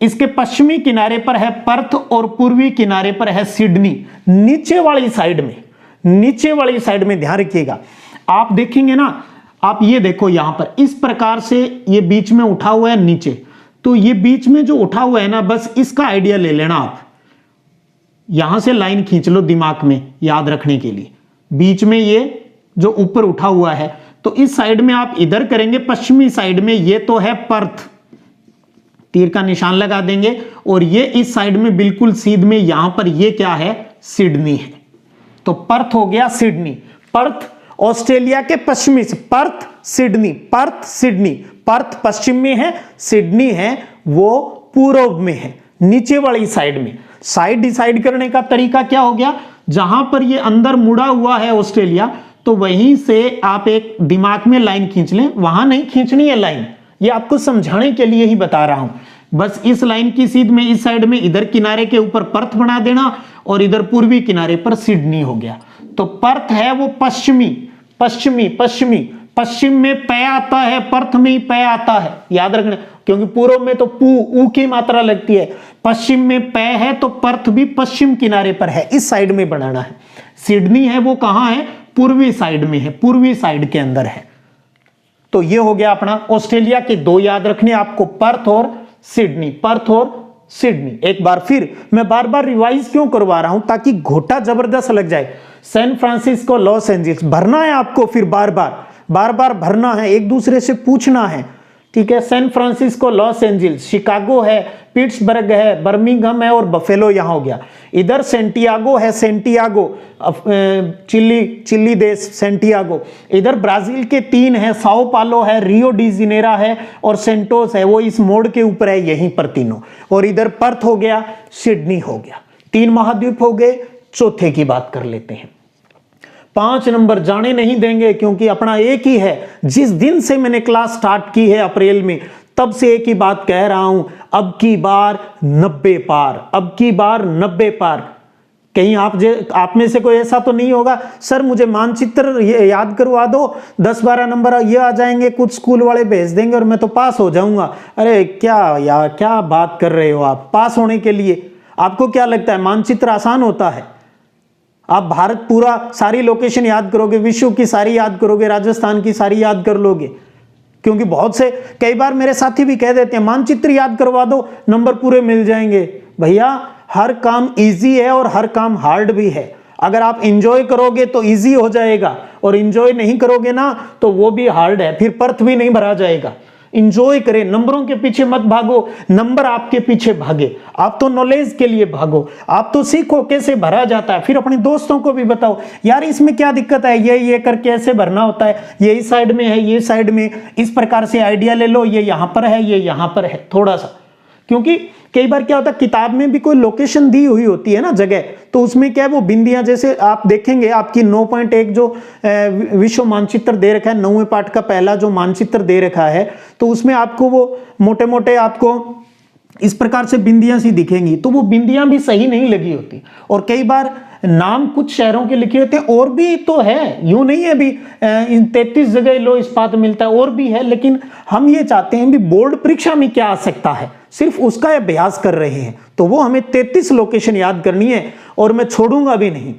इसके पश्चिमी किनारे पर है पर्थ और पूर्वी किनारे पर है सिडनी। नीचे वाली साइड में, नीचे वाली साइड में ध्यान रखिएगा, आप देखेंगे ना, आप ये देखो यहां पर इस प्रकार से ये बीच में उठा हुआ है नीचे, तो ये बीच में जो उठा हुआ है ना, बस इसका आइडिया ले लेना आप, यहां से लाइन खींच लो दिमाग में याद रखने के लिए। बीच में ये जो ऊपर उठा हुआ है, तो इस साइड में आप इधर करेंगे, पश्चिमी साइड में ये तो है पर्थ, तीर का निशान लगा देंगे और ये इस साइड में बिल्कुल सीध में यहां पर ये क्या है, सिडनी है। तो पर्थ हो गया सिडनी। पर्थ ऑस्ट्रेलिया के पश्चिमी से, Perth Sydney, Perth Sydney, Perth पश्चिम में है, सिडनी है वो पूर्व में है, नीचे वाली साइड में। साइड डिसाइड करने का तरीका क्या हो गया, जहां पर ये अंदर मुड़ा हुआ है ऑस्ट्रेलिया, तो वहीं से आप एक दिमाग में लाइन खींच लें, वहां नहीं खींचनी है लाइन, ये आपको समझाने के लिए ही बता रहा हूं। बस इस लाइन की सीध में इस साइड में इधर किनारे के ऊपर पर्थ बना देना और इधर पूर्वी किनारे पर सिडनी हो गया। तो पर्थ है वो पश्चिमी, पश्चिमी, पश्चिमी, पश्चिम में पै आता है, पर्थ में ही पै आता है, याद रखना, क्योंकि पूर्व में तो ऊ की मात्रा लगती है, पश्चिम में पै है तो पर्थ भी पश्चिम किनारे पर है, इस साइड में बनाना है। सिडनी है वो कहां है, पूर्वी साइड में है, पूर्वी साइड के अंदर है। तो ये हो गया अपना ऑस्ट्रेलिया के दो याद रखने आपको, पर्थ और सिडनी, पर्थ और सिडनी। एक बार फिर मैं बार बार रिवाइज क्यों करवा रहा हूं, ताकि घोटा जबरदस्त लग जाए। सैन फ्रांसिस्को, लॉस एंजल्स भरना है आपको, फिर बार बार भरना है, एक दूसरे से पूछना है, ठीक है। San Francisco, Los Angeles, Chicago है, पिट्सबर्ग है, बर्मिंघम है और बफेलो यहां हो गया। इधर सेंटियागो है, सेंटियागो चिली देश सेंटियागो। इधर ब्राजील के 3 है, साओ पालो है, रियो डी जनेरा है और सेंटोस है, वो इस मोड़ के ऊपर है, यहीं पर तीनों। और इधर पर्थ हो गया, सिडनी हो गया। 3 महाद्वीप हो गए। चौथे की बात कर लेते हैं। 5 नंबर जाने नहीं देंगे क्योंकि अपना एक ही है। जिस दिन से मैंने क्लास स्टार्ट की है अप्रैल में, तब से एक ही बात कह रहा हूं, अब की बार 90 पार, अब की बार 90 पार। कहीं आप में से कोई ऐसा तो नहीं होगा, सर मुझे मानचित्र याद करवा दो, 10-12 नंबर ये आ जाएंगे, कुछ स्कूल वाले भेज देंगे और मैं तो पास हो जाऊंगा। अरे क्या यार, क्या बात कर रहे हो आप। पास होने के लिए आपको क्या लगता है मानचित्र आसान होता है? आप भारत पूरा सारी लोकेशन याद करोगे, विश्व की सारी याद करोगे, राजस्थान की सारी याद कर लोगे? क्योंकि बहुत से कई बार मेरे साथी भी कह देते हैं मानचित्र याद करवा दो, नंबर पूरे मिल जाएंगे। भैया हर काम इजी है और हर काम हार्ड भी है। अगर आप एंजॉय करोगे तो इजी हो जाएगा, और एंजॉय नहीं करोगे ना तो वो भी हार्ड है, फिर पर्थ भी नहीं भरा जाएगा। इंजॉय करें, नंबरों के पीछे मत भागो, नंबर आपके पीछे भागे। आप तो नॉलेज के लिए भागो, आप तो सीखो कैसे भरा जाता है, फिर अपने दोस्तों को भी बताओ यार इसमें क्या दिक्कत है, ये करके ऐसे भरना होता है, ये इस साइड में है, ये साइड में, इस प्रकार से आइडिया ले लो, ये यहां पर है, ये यहां पर है, थोड़ा सा। क्योंकि कई बार क्या होता है, किताब में भी कोई लोकेशन दी हुई होती है ना जगह, तो उसमें क्या है वो बिंदियां, जैसे आप देखेंगे आपकी 9.1 जो विश्व मानचित्र दे रखा है, 9वें पाठ का पहला जो मानचित्र दे रखा है, तो उसमें आपको वो मोटे मोटे आपको इस प्रकार से बिंदियां सी दिखेंगी, तो वो बिंदियां भी सही नहीं लगी होती। और कई बार नाम कुछ शहरों के लिखे होते हैं, और भी तो है, यूं नहीं है भी इन 33 जगह लो इस्पात मिलता है, और भी है, लेकिन हम ये चाहते हैं भी बोर्ड परीक्षा में क्या आ सकता है, सिर्फ उसका अभ्यास कर रहे हैं। तो वो हमें 33 लोकेशन याद करनी है, और मैं छोड़ूंगा भी नहीं।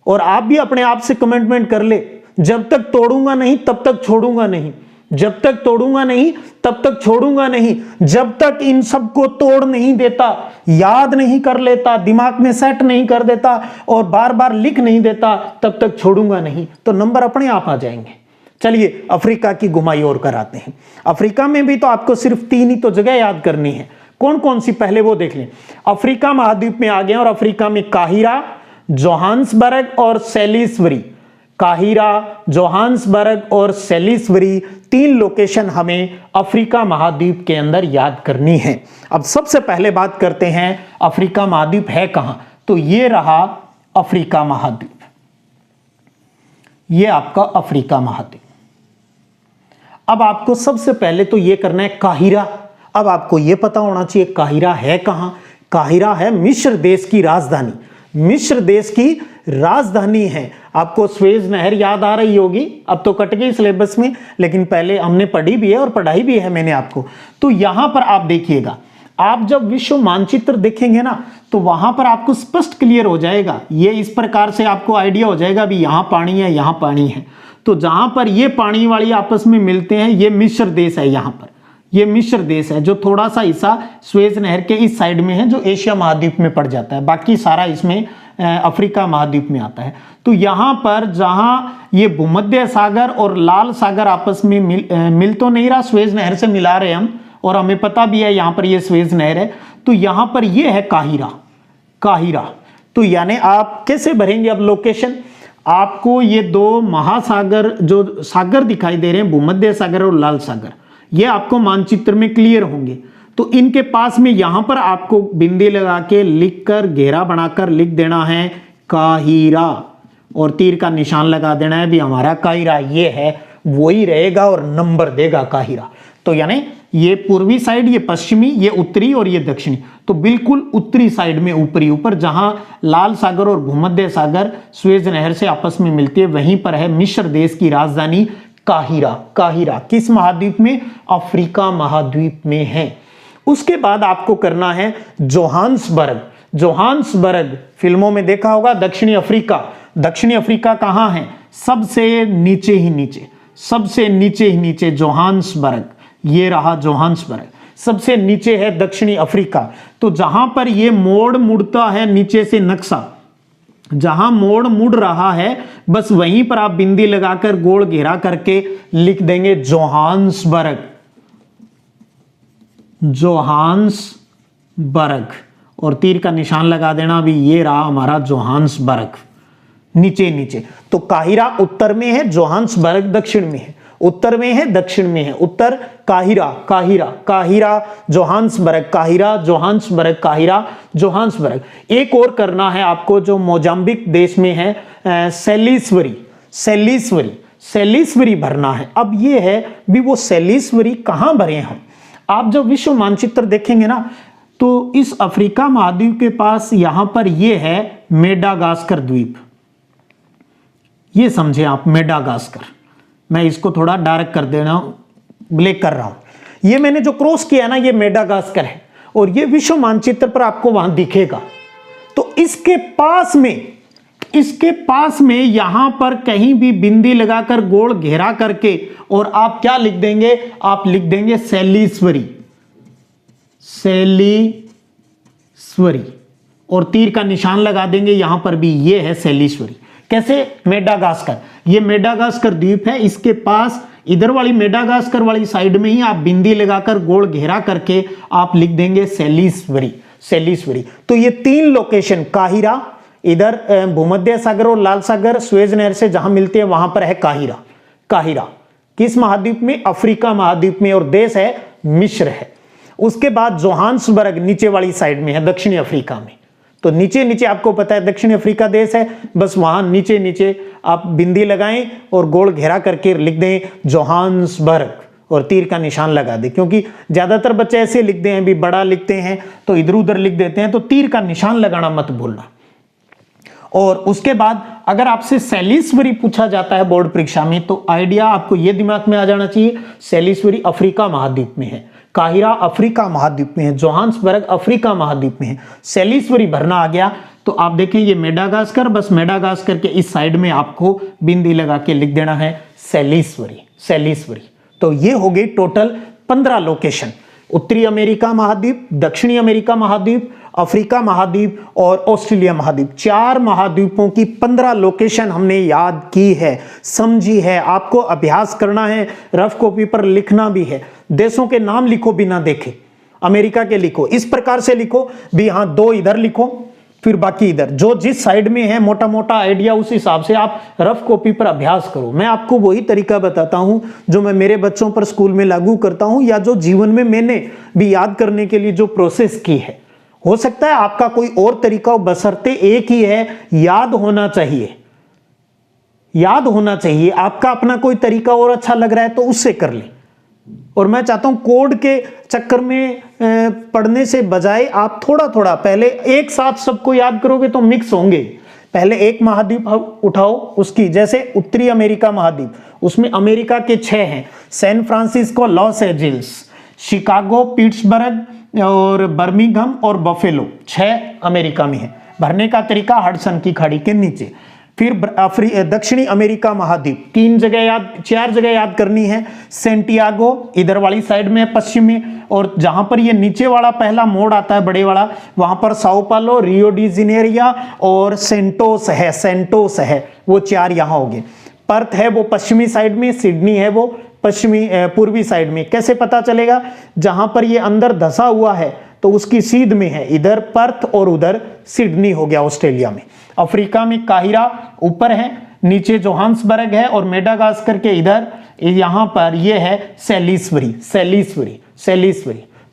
और आप भी अपने आप से कमिटमेंट कर ले, जब तक तोड़ूंगा नहीं तब तक छोड़ूंगा नहीं, जब तक तोड़ूंगा नहीं तब तक छोड़ूंगा नहीं, जब तक इन सबको तोड़ नहीं देता, याद नहीं कर लेता, दिमाग में सेट नहीं कर देता और बार बार लिख नहीं देता, तब तक छोड़ूंगा नहीं। तो नंबर अपने आप आ जाएंगे। चलिए अफ्रीका की घुमाई और कराते हैं। अफ्रीका में भी तो आपको सिर्फ 3 ही तो जगह याद करनी है। कौन कौन सी, पहले वो देख लें। अफ्रीका महाद्वीप में आ गए, और अफ्रीका में काहिरा, जोहान्सबर्ग और सेलिसबरी। काहिरा, जोहान्सबर्ग और सेलिसबरी 3 लोकेशन हमें अफ्रीका महाद्वीप के अंदर याद करनी है। अब सबसे पहले बात करते हैं अफ्रीका महाद्वीप है कहां, तो ये रहा अफ्रीका महाद्वीप, ये आपका अफ्रीका महाद्वीप। अब आपको सबसे पहले तो ये करना है काहिरा। अब आपको ये पता होना चाहिए काहिरा है कहां। काहिरा है मिस्र देश की राजधानी, मिस्र देश की राजधानी है। आपको स्वेज नहर याद आ रही होगी, अब तो कट गई सिलेबस में, लेकिन पहले हमने पढ़ी भी है और पढ़ाई भी है मैंने आपको। तो यहां पर आप देखिएगा, आप जब विश्व मानचित्र देखेंगे ना, तो वहां पर आपको स्पष्ट क्लियर हो जाएगा, ये इस प्रकार से आपको आइडिया हो जाएगा भी यहां पानी है, यहां पानी है। तो जहां पर ये पानी वाली आपस में मिलते हैं, ये मिस्र देश है। यहां पर ये मिस्र देश है, जो थोड़ा सा हिस्सा स्वेज नहर के इस साइड में है, जो एशिया महाद्वीप में पड़ जाता है, बाकी सारा इसमें अफ्रीका महाद्वीप में आता है। तो यहां पर जहां ये भूमध्य सागर और लाल सागर आपस में मिल तो नहीं रहा, स्वेज नहर से मिला रहे हम, और हमें पता भी है यहाँ पर ये स्वेज नहर है, तो यहाँ पर ये है काहिरा, काहिरा। तो यानी आप कैसे भरेंगे अब लोकेशन, आपको ये दो महासागर जो सागर दिखाई दे रहे हैं, भूमध्य सागर और लाल सागर, ये आपको मानचित्र में क्लियर होंगे। तो इनके पास में यहां पर आपको बिंदी लगा के लिखकर घेरा बनाकर लिख देना है काहिरा, और तीर का निशान लगा देना है भी हमारा काहिरा ये है, वही रहेगा और नंबर देगा काहिरा। तो यानी ये पूर्वी साइड, ये पश्चिमी, ये उत्तरी और ये दक्षिणी। तो बिल्कुल उत्तरी साइड में ऊपरी ऊपर जहां लाल सागर और भूमध्य सागर स्वेज नहर से आपस में मिलती है, वहीं पर है मिस्र देश की राजधानी काहिरा। काहिरा किस महाद्वीप में, अफ्रीका महाद्वीप में है। उसके बाद आपको करना है जोहान्सबर्ग। जोहान्सबर्ग फिल्मों में देखा होगा, दक्षिणी अफ्रीका। दक्षिणी अफ्रीका कहां है, सबसे नीचे ही नीचे, सबसे नीचे ही नीचे जोहान्सबर्ग, ये रहा जोहान्सबर्ग, सबसे नीचे है दक्षिणी अफ्रीका। तो जहां पर ये मोड़ मुड़ता है नीचे से नक्शा, जहां मोड़ मुड़ रहा है बस वहीं पर आप बिंदी लगाकर गोल घेरा करके लिख देंगे जोहान्सबर्ग, जोहान्सबर्ग, और तीर का निशान लगा देना भी, ये रहा हमारा जोहान्सबर्ग नीचे नीचे। तो काहिरा उत्तर में है, जोहान्सबर्ग दक्षिण में है, उत्तर में है दक्षिण में है, उत्तर काहिरा, काहिरा, काहिरा, जोहान्सबर्ग, काहिरा, जोहान्सबर्ग, काहिरा, जोहान्सबर्ग। एक और करना है आपको जो मोजाम्बिक देश में है, सेलिसवरी, सेलिसवरी, सेलिसवरी भरना है। अब ये है भी वो सेलिसवरी कहां भरे हम, आप जब विश्व मानचित्र देखेंगे ना, तो इस अफ्रीका महाद्वीप के पास यहां पर ये है मेडागास्कर द्वीप, ये समझे आप, मेडागास्कर। मैं इसको थोड़ा डार्क कर देना, ब्लैक कर रहा हूं। ये मैंने जो क्रॉस किया ना, ये मेडागास्कर है, और ये विश्व मानचित्र पर आपको वहां दिखेगा। तो इसके पास में, इसके पास में यहां पर कहीं भी बिंदी लगाकर गोल घेरा करके, और आप क्या लिख देंगे, आप लिख देंगे सेलिसवरी, सेलिसवरी, और तीर का निशान लगा देंगे यहां पर भी, ये है सेलिसवरी। कैसे, मेडागास्कर, ये मेडागास्कर द्वीप है, इसके पास इधर वाली मेडागास्कर वाली साइड में ही आप बिंदी लगाकर गोल घेरा करके आप लिख देंगे सेलिसवरी, सेलिसवरी। तो ये तीन लोकेशन, काहिरा इधर भूमध्य सागर और लाल सागर स्वेज नहर से जहां मिलते हैं वहां पर है काहिरा। काहिरा किस महाद्वीप में, अफ्रीका महाद्वीप में, और देश है मिस्र है। उसके बाद जोहान्सबर्ग नीचे वाली साइड में है, दक्षिणी अफ्रीका में। तो नीचे नीचे आपको पता है दक्षिणी अफ्रीका देश है, बस वहां नीचे नीचे आप बिंदी लगाएं और गोल घेरा करके लिख दें जोहान्सबर्ग, और तीर का निशान लगा दें। क्योंकि ज्यादातर बच्चे ऐसे लिखते हैं भी, बड़ा लिखते हैं तो इधर उधर लिख देते हैं, तो तीर का निशान लगाना मत भूलना। और उसके बाद अगर आपसे सेलिसवरी पूछा जाता है बोर्ड परीक्षा में, तो आइडिया आपको यह दिमाग में आ जाना चाहिए, सेलिसवरी अफ्रीका महाद्वीप में है, काहिरा अफ्रीका महाद्वीप में है, जोहान्सबर्ग अफ्रीका महाद्वीप में है। सेलिसवरी भरना आ गया तो आप देखें ये मेडागास्कर, बस मेडागास्कर के इस साइड में आपको बिंदी लगा के लिख देना है सेलिसवरी, सेलिसवरी। तो ये हो गई टोटल 15 लोकेशन, उत्तरी अमेरिका महाद्वीप, दक्षिणी अमेरिका महाद्वीप, अफ्रीका महाद्वीप और ऑस्ट्रेलिया महाद्वीप। 4 महाद्वीपों की 15 लोकेशन हमने याद की है, समझी है। आपको अभ्यास करना है, रफ कॉपी पर लिखना भी है। देशों के नाम लिखो बिना देखे, अमेरिका के लिखो, इस प्रकार से लिखो भी, हाँ 2 इधर लिखो फिर बाकी इधर, जो जिस साइड में है मोटा मोटा आइडिया उस हिसाब से आप रफ कॉपी पर अभ्यास करो। मैं आपको वही तरीका बताता हूं जो मैं मेरे बच्चों पर स्कूल में लागू करता हूं, या जो जीवन में मैंने भी याद करने के लिए जो प्रोसेस की है। हो सकता है आपका कोई और तरीका हो, बशर्ते एक ही है, याद होना चाहिए, याद होना चाहिए। आपका अपना कोई तरीका और अच्छा लग रहा है तो उससे कर ले। और मैं चाहता हूं कोड के चक्कर में पढ़ने से बजाय आप थोड़ा थोड़ा पहले एक साथ सबको याद करोगे तो मिक्स होंगे। पहले एक महाद्वीप उठाओ उसकी, जैसे उत्तरी अमेरिका महाद्वीप, उसमें अमेरिका के 6 हैं, San Francisco, Los Angeles, Chicago, Pittsburgh और बर्मिंघम और बफेलो, 6 अमेरिका में है। भरने का तरीका हडसन की खाड़ी के नीचे। फिर दक्षिणी अमेरिका महाद्वीप 4 जगह याद करनी है। सेंटियागो इधर वाली साइड में पश्चिम में, और जहां पर ये नीचे वाला पहला मोड़ आता है बड़े वाला, वहां पर Sao Paulo, Rio D Janeiro और सेंटोस है, सेंटोस है, वो 4 यहां हो गए। पर्थ है वो पश्चिमी साइड में, सिडनी है वो पश्चिमी पूर्वी साइड में। कैसे पता चलेगा? जहां पर ये अंदर धसा हुआ है तो उसकी सीध में है, इधर पर्थ और उधर सिडनी हो गया ऑस्ट्रेलिया में। अफ्रीका में काहिरा ऊपर है, नीचे जोहान्सबर्ग है और मेडागास्कर के इधर यहां पर ये है सैलिसबरी।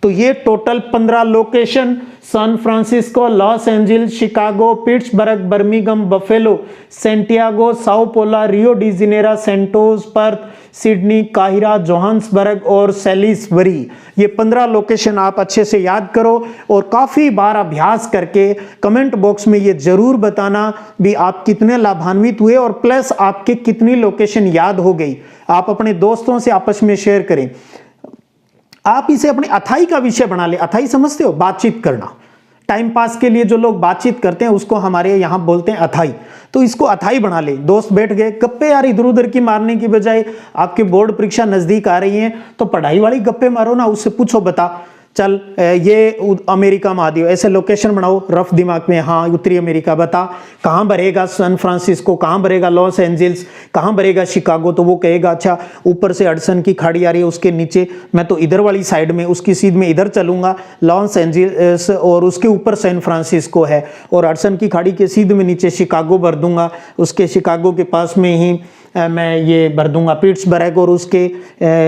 तो ये total 15 location San Francisco, Los Angeles, Chicago, Pittsburgh, Birmingham, Buffalo, Santiago, Sao Paulo, Rio de Janeiro, Santos, Perth, Sydney, काहिरा, जोहान्सबर्ग और सैलिसबरी। ये 15 लोकेशन आप अच्छे से याद करो और काफ़ी बार अभ्यास करके कमेंट बॉक्स में ये जरूर बताना भी आप कितने लाभान्वित हुए और प्लस आपके कितनी लोकेशन याद हो गई। आप अपने दोस्तों से आपस में शेयर करें। आप इसे अपने अथाई का विषय बना ले। अथाई समझते हो? बातचीत करना। टाइम पास के लिए जो लोग बातचीत करते हैं उसको हमारे यहाँ बोलते हैं अथाई। तो इसको अथाई बना ले। दोस्त बैठ गए, गप्पे यार इधर उधर की मारने की बजाय आपके बोर्ड परीक्षा नजदीक आ रही है तो पढ़ाई वाली गप्पे मारो ना। उससे पूछो, बता चल ये अमेरिका महाद्वीप, ऐसे लोकेशन बनाओ रफ दिमाग में। हाँ, उत्तरी अमेरिका बता कहाँ भरेगा, सैन फ्रांसिस्को कहाँ भरेगा, लॉस एंजिल्स कहाँ भरेगा, शिकागो। तो वो कहेगा अच्छा ऊपर से हडसन की खाड़ी आ रही है उसके नीचे, मैं तो इधर वाली साइड में उसकी सीध में इधर चलूंगा, लॉस एंजिल्स और उसके ऊपर सैन फ्रांसिस्को है और हडसन की खाड़ी के सीध में नीचे शिकागो भर दूंगा, उसके शिकागो के पास में ही मैं ये भर दूंगा पिट्सबर्ग और उसके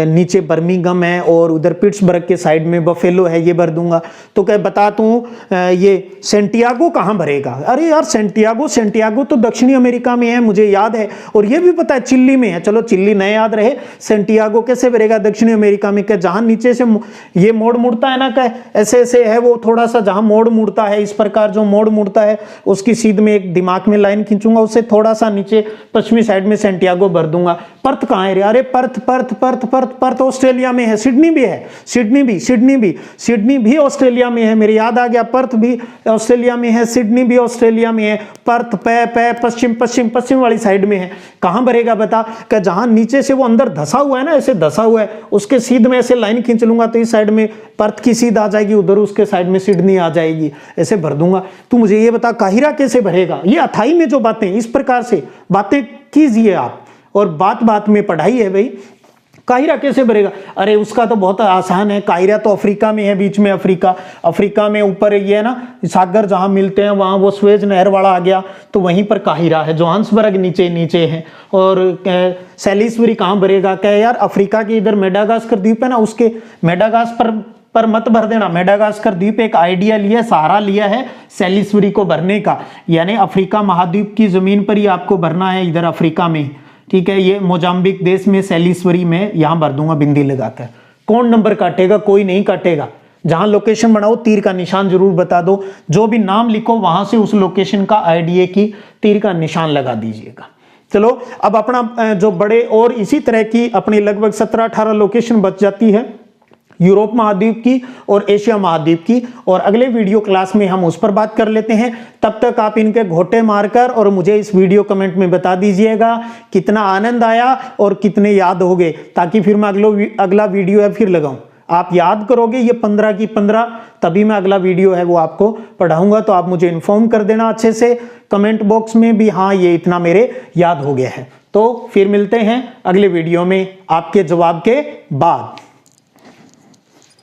नीचे बर्मिंघम है और उधर पिट्सबर्ग के साइड में बफेलो है, ये भर दूंगा। तो क्या बता तू ये सैंटियागो कहाँ भरेगा? अरे यार सैंटियागो तो दक्षिणी अमेरिका में है, मुझे याद है और ये भी पता है चिल्ली में है। चलो चिल्ली न याद रहे, सैंटियागो कैसे भरेगा दक्षिणी अमेरिका में? क्या जहां नीचे से ये मोड़ मुड़ता है ना, क्या ऐसे ऐसे है वो थोड़ा सा, जहां मोड़ मुड़ता है इस प्रकार जो मोड़ मुड़ता है उसकी सीध में एक दिमाग में लाइन खींचूंगा, उससे थोड़ा सा नीचे पश्चिमी साइड में सैंटियागो भर दूंगा। पर्थ कहां है? अरे पर्थ ऑस्ट्रेलिया में है। सिडनी भी ऑस्ट्रेलिया में है, मेरे याद आ गया। पर्थ भी ऑस्ट्रेलिया में है, सिडनी भी ऑस्ट्रेलिया में है। पर्थ पश्चिम वाली साइड में है। कहां भरेगा बता? क्या जहां नीचे से वो अंदर धसा हुआ है ना, ऐसे धसा हुआ है, उसके सीध में ऐसे लाइन खींच लूंगा तो इस साइड में पर्थ की सीध आ जाएगी, उधर उसके साइड में सिडनी आ जाएगी, ऐसे भर दूंगा। तू मुझे ये बता काहिरा कैसे भरेगा? ये अथाई में जो बातें, इस प्रकार से बातें कीजिए आप और बात बात में पढ़ाई है भाई। काहिरा कैसे भरेगा? अरे उसका तो बहुत आसान है। काहिरा तो अफ्रीका में है, बीच में अफ्रीका में ऊपर ये है ना सागर जहां मिलते हैं वहां वो स्वेज नहर वाला आ गया तो वहीं पर काहिरा है। जोहान्सबर्ग नीचे है। और सैलिसबरी कहां भरेगा? क्या यार अफ्रीका के इधर मेडागास्कर द्वीप है ना, उसके मेडागास्कर पर मत भर देना। मेडागास्कर द्वीप एक आइडिया लिया, सहारा लिया है सैलिसबरी को भरने का, यानी अफ्रीका महाद्वीप की जमीन पर ही आपको भरना है, इधर अफ्रीका में। ठीक है, ये मोजाम्बिक देश में सैलिसबरी में यहां भर दूंगा बिंदी लगाकर। कौन नंबर काटेगा? कोई नहीं काटेगा। जहां लोकेशन बनाओ तीर का निशान जरूर बता दो, जो भी नाम लिखो वहां से उस लोकेशन का आईडीए की तीर का निशान लगा दीजिएगा। चलो अब अपना जो बड़े और इसी तरह की अपनी लगभग 17-18 लोकेशन बच जाती है यूरोप महाद्वीप की और एशिया महाद्वीप की, और अगले वीडियो क्लास में हम उस पर बात कर लेते हैं। तब तक आप इनके घोटे मारकर और मुझे इस वीडियो कमेंट में बता दीजिएगा कितना आनंद आया और कितने याद हो गए, ताकि फिर मैं अगला वीडियो है फिर लगाऊं। आप याद करोगे ये 15 की 15, तभी मैं अगला वीडियो है वो आपको पढ़ाऊंगा। तो आप मुझे इन्फॉर्म कर देना अच्छे से कमेंट बॉक्स में भी, हाँ ये इतना मेरे याद हो गया है। तो फिर मिलते हैं अगले वीडियो में आपके जवाब के बाद।